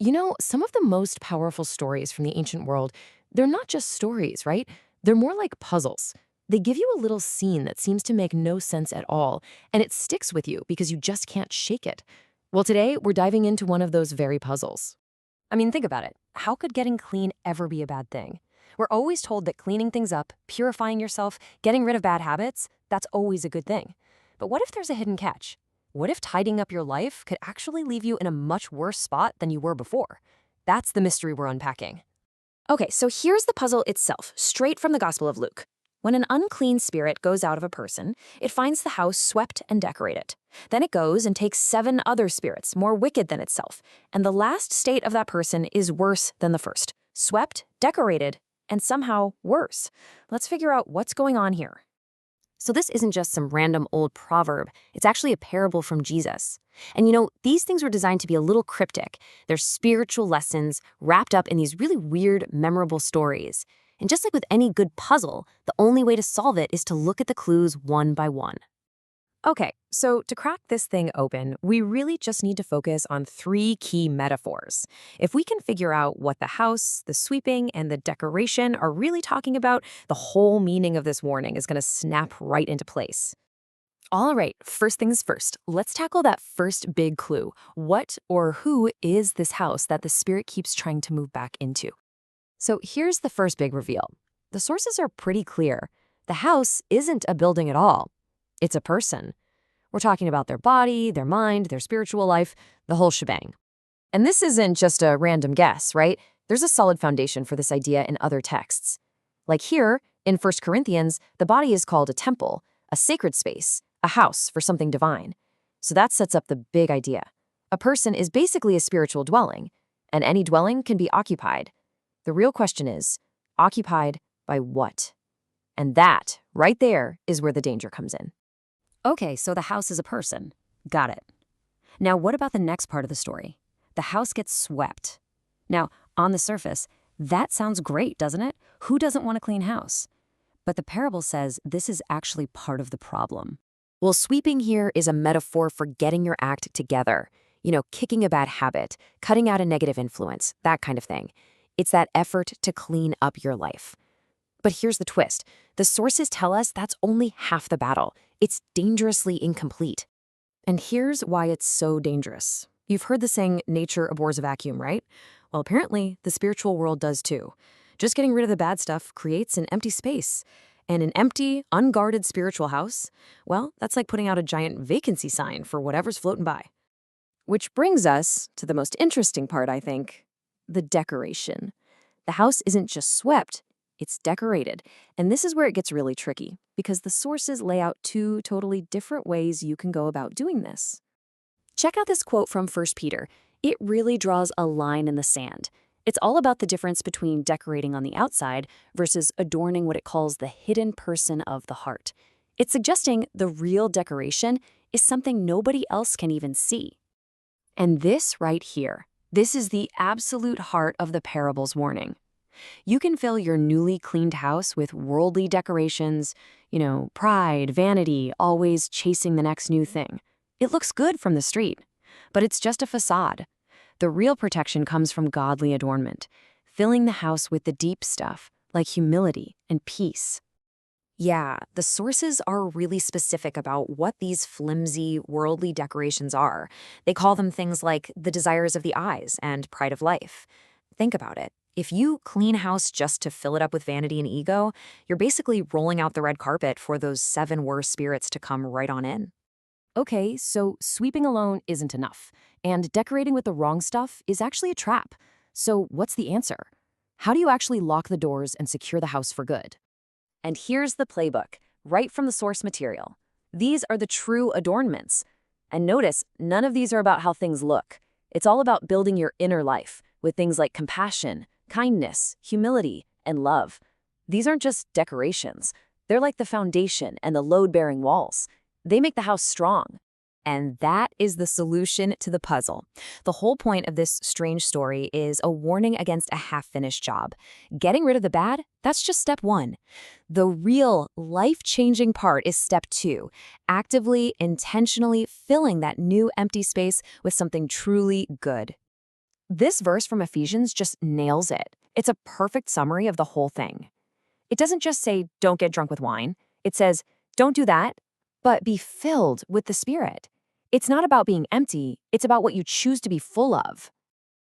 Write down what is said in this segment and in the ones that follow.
Some of the most powerful stories from the ancient world, they're not just stories, right? They're more like puzzles. They give you a little scene that seems to make no sense at all, and it sticks with you because you just can't shake it. Well, today we're diving into one of those very puzzles. I mean, think about it. How could getting clean ever be a bad thing? We're always told that cleaning things up, purifying yourself, getting rid of bad habits, that's always a good thing. But what if there's a hidden catch? What if tidying up your life could actually leave you in a much worse spot than you were before? That's the mystery we're unpacking. Okay, so here's the puzzle itself, straight from the Gospel of Luke. When an unclean spirit goes out of a person, it finds the house swept and decorated. Then it goes and takes 7 other spirits, more wicked than itself, and the last state of that person is worse than the first. Swept, decorated, and somehow worse. Let's figure out what's going on here. So this isn't just some random old proverb. It's actually a parable from Jesus. And these things were designed to be a little cryptic. They're spiritual lessons wrapped up in these really weird, memorable stories. And just like with any good puzzle, the only way to solve it is to look at the clues one by one. Okay, so to crack this thing open, we really just need to focus on 3 key metaphors. If we can figure out what the house, the sweeping, and the decoration are really talking about, the whole meaning of this warning is going to snap right into place. All right, first things first, let's tackle that first big clue. What or who is this house that the spirit keeps trying to move back into? So here's the first big reveal. The sources are pretty clear. The house isn't a building at all. It's a person. We're talking about their body, their mind, their spiritual life, the whole shebang. And this isn't just a random guess, right? There's a solid foundation for this idea in other texts. Like here, in 1 Corinthians, the body is called a temple, a sacred space, a house for something divine. So that sets up the big idea. A person is basically a spiritual dwelling, and any dwelling can be occupied. The real question is, occupied by what? And that, right there, is where the danger comes in. Okay, so the house is a person. Got it. Now, what about the next part of the story? The house gets swept. Now, on the surface, that sounds great, doesn't it? Who doesn't want a clean house? But the parable says this is actually part of the problem. Well, sweeping here is a metaphor for getting your act together. Kicking a bad habit, cutting out a negative influence, that kind of thing. It's that effort to clean up your life. But here's the twist. The sources tell us that's only half the battle. It's dangerously incomplete. And here's why it's so dangerous. You've heard the saying, nature abhors a vacuum, right? Well, apparently, the spiritual world does too. Just getting rid of the bad stuff creates an empty space. And an empty, unguarded spiritual house, well, that's like putting out a giant vacancy sign for whatever's floating by. Which brings us to the most interesting part, I think, the decoration. The house isn't just swept, it's decorated. And this is where it gets really tricky, because the sources lay out 2 totally different ways you can go about doing this. Check out this quote from 1 Peter. It really draws a line in the sand. It's all about the difference between decorating on the outside versus adorning what it calls the hidden person of the heart. It's suggesting the real decoration is something nobody else can even see. And this right here, this is the absolute heart of the parable's warning. You can fill your newly cleaned house with worldly decorations, pride, vanity, always chasing the next new thing. It looks good from the street, but it's just a facade. The real protection comes from godly adornment, filling the house with the deep stuff, like humility and peace. Yeah, the sources are really specific about what these flimsy, worldly decorations are. They call them things like the desires of the eyes and pride of life. Think about it. If you clean house just to fill it up with vanity and ego, you're basically rolling out the red carpet for those 7 worse spirits to come right on in. Okay, so sweeping alone isn't enough, and decorating with the wrong stuff is actually a trap. So what's the answer? How do you actually lock the doors and secure the house for good? And here's the playbook, right from the source material. These are the true adornments. And notice, none of these are about how things look. It's all about building your inner life with things like compassion, kindness, humility, and love. These aren't just decorations. They're like the foundation and the load-bearing walls. They make the house strong. And that is the solution to the puzzle. The whole point of this strange story is a warning against a half-finished job. Getting rid of the bad, that's just step 1. The real life-changing part is step 2, actively, intentionally filling that new empty space with something truly good. This verse from Ephesians just nails it. It's a perfect summary of the whole thing. It doesn't just say, don't get drunk with wine. It says, don't do that, but be filled with the Spirit. It's not about being empty, it's about what you choose to be full of.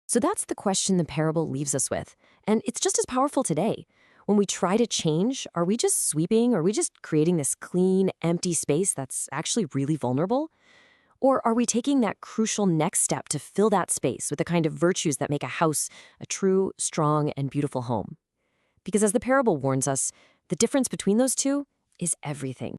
So that's the question the parable leaves us with. And it's just as powerful today. When we try to change, are we just sweeping? Are we just creating this clean, empty space that's actually really vulnerable? Or are we taking that crucial next step to fill that space with the kind of virtues that make a house a true, strong, and beautiful home? Because as the parable warns us, the difference between those two is everything.